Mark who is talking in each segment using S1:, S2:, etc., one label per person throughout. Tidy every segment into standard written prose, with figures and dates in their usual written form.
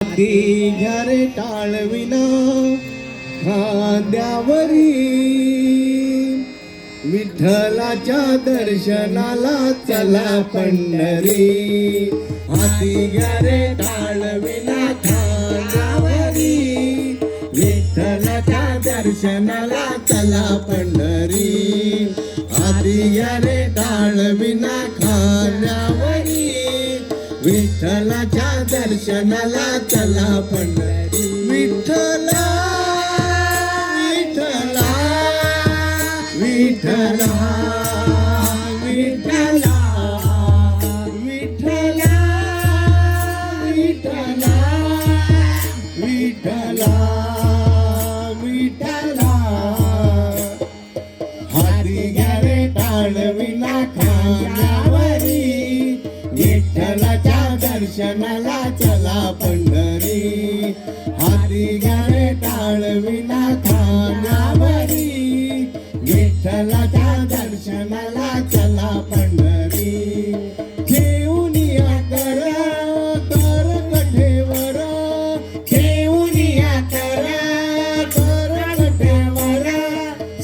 S1: ती घरे टाळविना खांद्यावरी विठ्ठलाच्या दर्शनाला चला पंढरी. हाती घरे टाळविना खांद्यावरी विठ्ठलाच्या दर्शनाला चला पंढरी. हाती घरे टाळविना खांद्यावरी विठ्ठलाच्या दर्शनाला चला पंढरी. विठ्ठला विठ्ठला विठ्ठला विठ्ठला विठ्ठला विठ्ठला विठ्ठला विठ्ठला. हाती घ्यावे टाळविना खांद्यावरी विठ्ठलाच्या दर्शनाला चला पंढरी. हाती घ्यावे टाळविना खांद्यावरी विठ्ठलाच्या दर्शनाला चला पंढरी. घेऊन या कर कठेवर घेऊन या कर कठेवर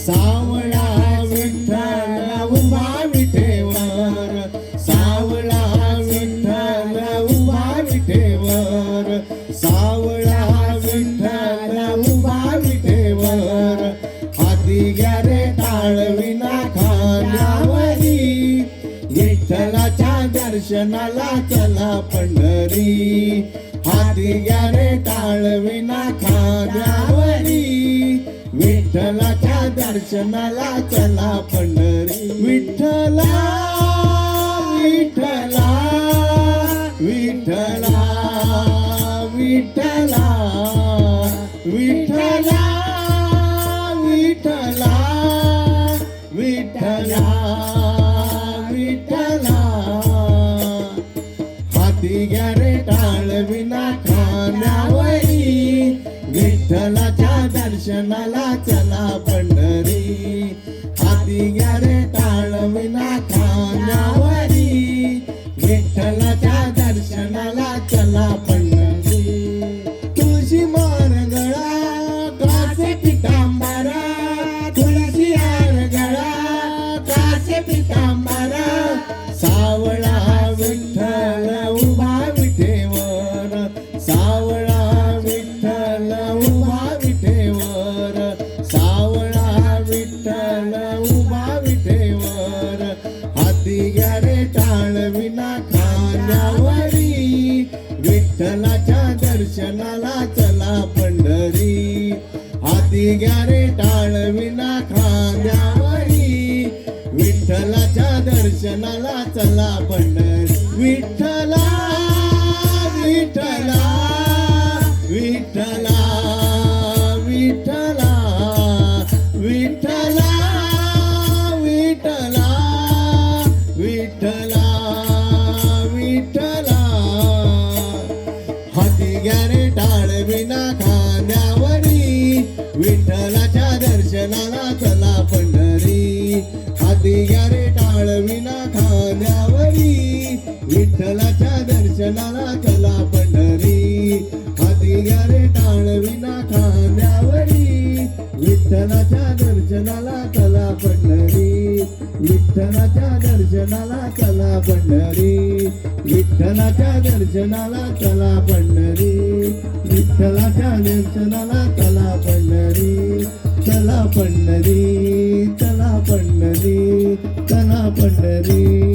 S1: सावळा विठ्ठल उभा विठेवर. सावळा विठ्ठल उभा विठेवर. सावळा विठ्ठल उभा विठेवर. हाती घ्या रे टाळविना खांद्यावरी विठ्ठलाच्या दर्शनाला चला पंढरी. हाती घ्या रे टाळविना खांद्यावरी विठ्ठलाच्या दर्शनाला चला पंढरी. विठ्ठला विठ्ठला विठ्ठला विठ्ठला विठ्ठला विठ्ठला विठ्ठला विठ्ठला. हाती घ्या रे टाळविना खांद्यावरी विठ्ठलाच्या दर्शनाला चला पंढरी. हाती घ्या रे टाळविना खांद्यावरी विठ्ठलाच्या दर्शनाला चला पंढरी. तुळशी मार गळा कासे पितांबरा तुळशी हार गळा कासे पितांबरा. सावळा विठ्ठल उभा विठेवर. सावळा विठ्ठल उभा विठेवर. सावळा विठ्ठल उभा विठेवर. हाती घ्या रे टाळविना खांद्यावरी विठ्ठलाच्या दर्शनाला चला पंढरी. हाती घ्या रे टाळविना खांद्यावरी विठ्ठलाच्या दर्शनाला चला पंढरी. विठ्ठला विठ्ठला विठ्ठला विठ्ठला विठ्ठला विठ्ठला विठ्ठला विठ्ठला. हाती घ्या रे टाळविना खांद्यावरी विठ्ठलाच्या दर्शनाला चला पंढरी. हाती घ्या रे टाळविना खांद्यावरी विठ्ठलाच्या दर्शनाला चला पंढरी. हाती घ्या रे टाळविना खांद्यावरी विठ्ठलाच्या दर्शनाला चला पंढरी. विठ्ठलाच्या दर्शनाला चला पंढरी. विठ्ठलाच्या दर्शनाला चला पंढरी. विठ्ठलाच्या दर्शनाला चला पंढरी. चला पंढरी चला पंढरी चला पंढरी.